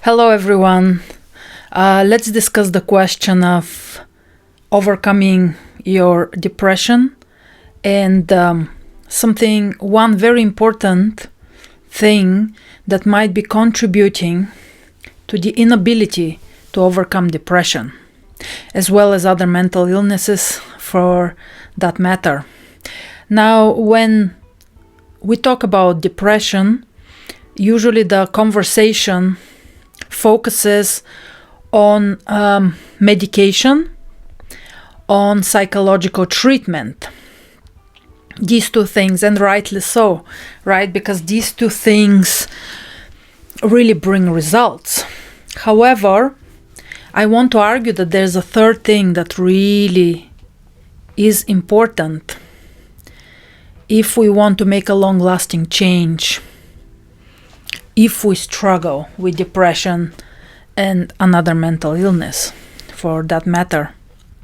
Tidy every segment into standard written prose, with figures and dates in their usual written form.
Hello, everyone. Let's discuss the question of overcoming your depression and one very important thing that might be contributing to the inability to overcome depression, as well as other mental illnesses for that matter. Now, when we talk about depression, usually the conversation focuses on medication, on psychological treatment. These two things, and rightly so, right? Because these two things really bring results. However, I want to argue that there's a third thing that really is important if we want to make a long-lasting change, if we struggle with depression and another mental illness, for that matter.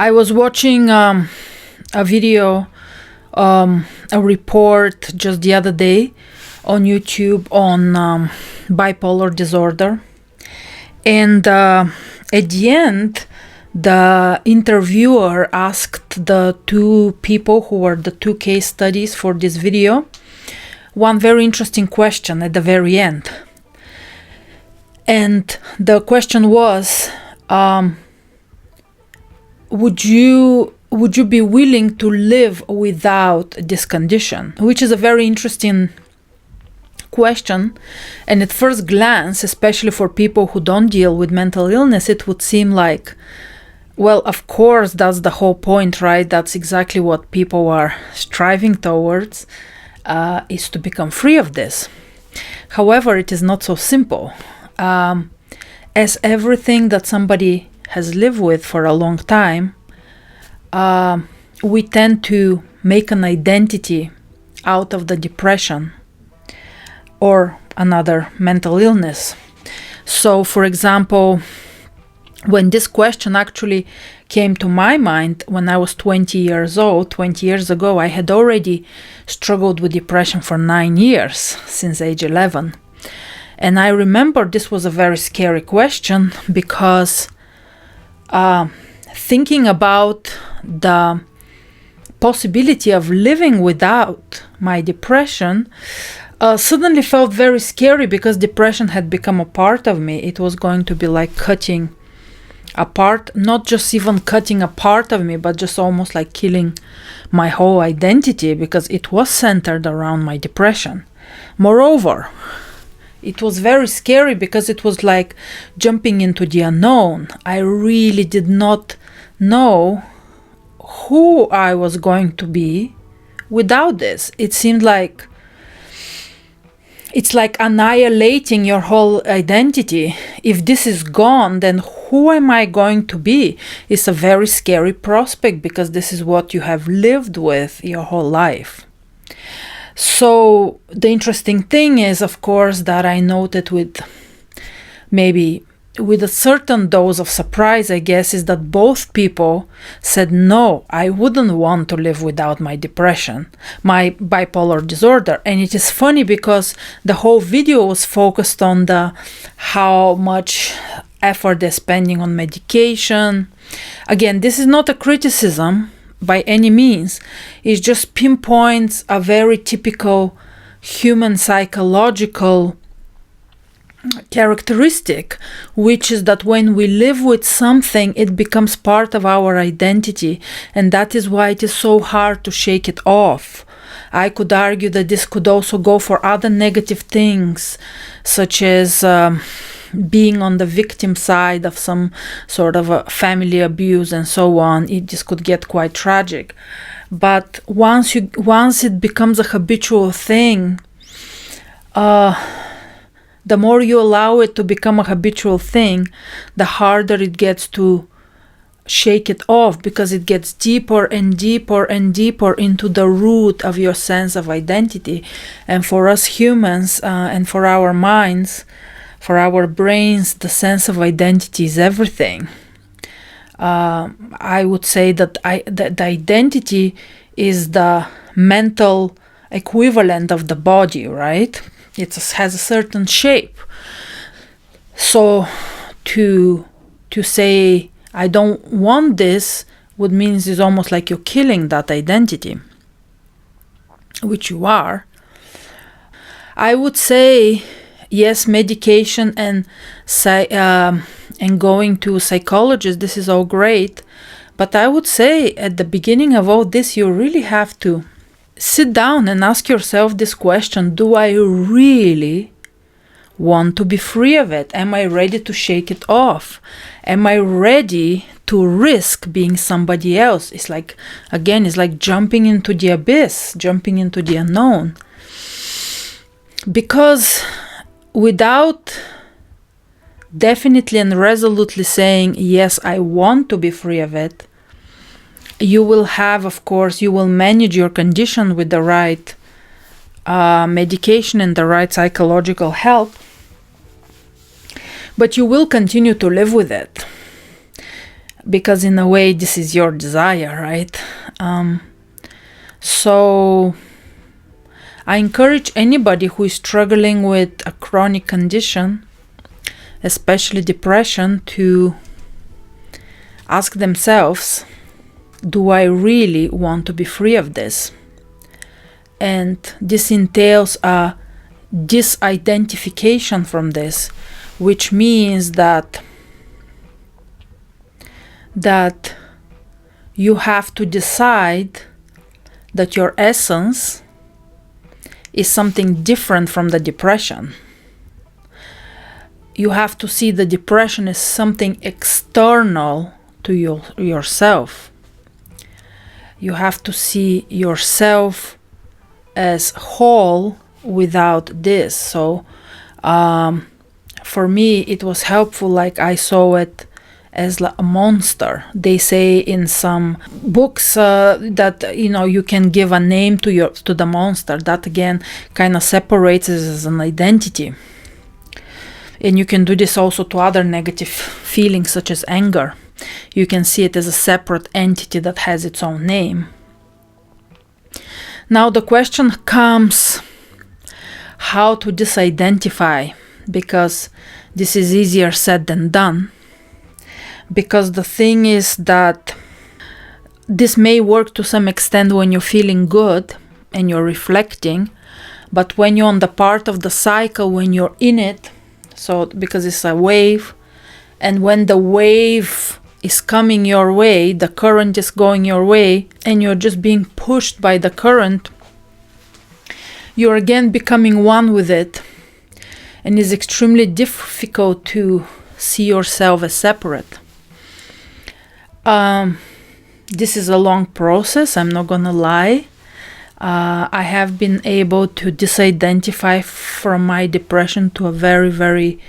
I was watching a video, a report just the other day on YouTube on bipolar disorder. And at the end, the interviewer asked the two people who were the two case studies for this video one very interesting question at the very end. And the question was, would you be willing to live without this condition? Which is a very interesting question. And at first glance, especially for people who don't deal with mental illness, it would seem like, well, of course, that's the whole point, right? That's exactly what people are striving towards, is to become free of this. However, it is not so simple. As everything that somebody has lived with for a long time, we tend to make an identity out of the depression or another mental illness. So, for example, when this question actually came to my mind when I was 20 years old, 20 years ago, I had already struggled with depression for 9 years, since age 11. And I remember this was a very scary question because thinking about the possibility of living without my depression suddenly felt very scary, because depression had become a part of me. It was going to be like cutting apart, not just even cutting a part of me, but just almost like killing my whole identity, because it was centered around my depression. Moreover, it was very scary because it was like jumping into the unknown. I really did not know who I was going to be without this. It seemed like it's like annihilating your whole identity. If this is gone, then who am I going to be? It's a very scary prospect, because this is what you have lived with your whole life. So the interesting thing is, of course, that I noted with a certain dose of surprise, I guess, is that both people said, no, I wouldn't want to live without my depression, my bipolar disorder. And it is funny because the whole video was focused on how much effort they're spending on medication. Again, this is not a criticism by any means. It just pinpoints a very typical human psychological characteristic, which is that when we live with something, it becomes part of our identity, and that is why it is so hard to shake it off. I could argue that this could also go for other negative things, such as being on the victim side of some sort of a family abuse and so on. This could get quite tragic. But once it becomes a habitual thing, the more you allow it to become a habitual thing, the harder it gets to shake it off, because it gets deeper and deeper and deeper into the root of your sense of identity. And for us humans, and for our minds, for our brains, the sense of identity is everything. I would say that the identity is the mental equivalent of the body, right? It has a certain shape. So to say I don't want this would means is almost like you're killing that identity, which you are. I would say yes, medication and going to a psychologist, this is all great, but I would say at the beginning of all this, you really have to sit down and ask yourself this question: do I really want to be free of it? Am I ready to shake it off? Am I ready to risk being somebody else? It's like jumping into the abyss, jumping into the unknown. Because without definitely and resolutely saying, yes, I want to be free of it, you will have, of course, you will manage your condition with the right medication and the right psychological help, but you will continue to live with it. Because in a way, this is your desire, right? So I encourage anybody who is struggling with a chronic condition, especially depression, to ask themselves, do I really want to be free of this? And this entails a disidentification from this, which means that you have to decide that your essence is something different from the depression. You have to see the depression as something external to yourself. You have to see yourself as whole without this. So for me, it was helpful, like I saw it as a monster. They say in some books that you can give a name to the monster. That again kind of separates it as an identity. And you can do this also to other negative feelings such as anger. You can see it as a separate entity that has its own name. Now the question comes how to disidentify, because this is easier said than done. Because the thing is that this may work to some extent when you're feeling good and you're reflecting, but when you're on the part of the cycle, when you're in it, so because it's a wave, and when the wave is coming your way, the current is going your way, and you're just being pushed by the current, you're again becoming one with it, and it's extremely difficult to see yourself as separate. This is a long process, I'm not gonna lie. I have been able to disidentify from my depression to a very, very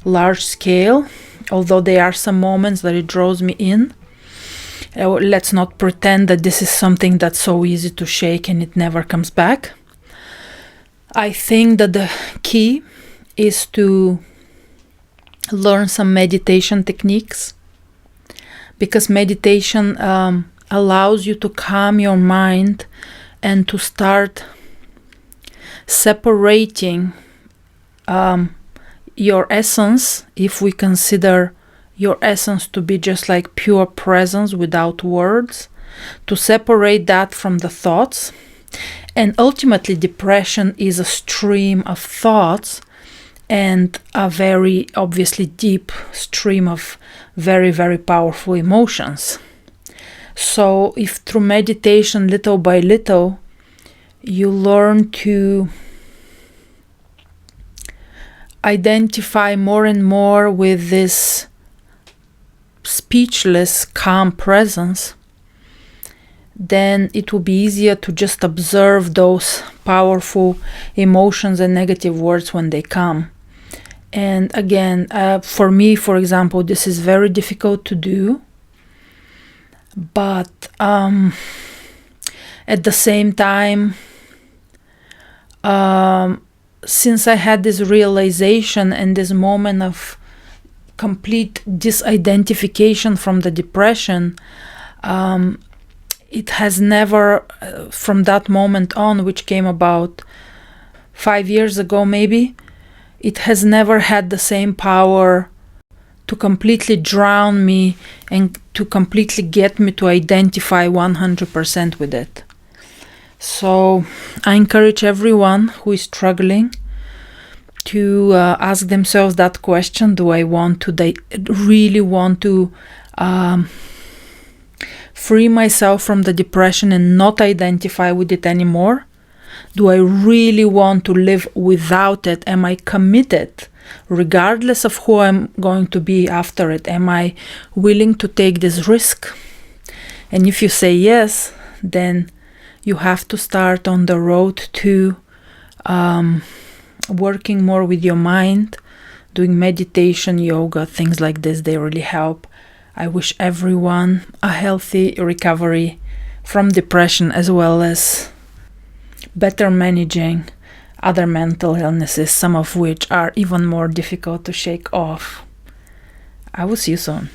large scale, although there are some moments that it draws me in. Let's not pretend that this is something that's so easy to shake and it never comes back. I think that the key is to learn some meditation techniques, because meditation allows you to calm your mind and to start separating your essence, if we consider your essence to be just like pure presence without words, to separate that from the thoughts. And ultimately, depression is a stream of thoughts and a very obviously deep stream of very, very powerful emotions. So if through meditation, little by little, you learn to identify more and more with this speechless, calm presence, then it will be easier to just observe those powerful emotions and negative words when they come. And again, for me, for example, this is very difficult to do. But at the same time, since I had this realization and this moment of complete disidentification from the depression, it has never, from that moment on, which came about 5 years ago maybe, it has never had the same power to completely drown me and to completely get me to identify 100% with it. So I encourage everyone who is struggling to ask themselves that question: do I want to really want to free myself from the depression and not identify with it anymore? Do I really want to live without it? Am I committed, regardless of who I'm going to be after it? Am I willing to take this risk? And if you say yes, then you have to start on the road to working more with your mind, doing meditation, yoga, things like this. They really help. I wish everyone a healthy recovery from depression, as well as better managing other mental illnesses, some of which are even more difficult to shake off. I will see you soon.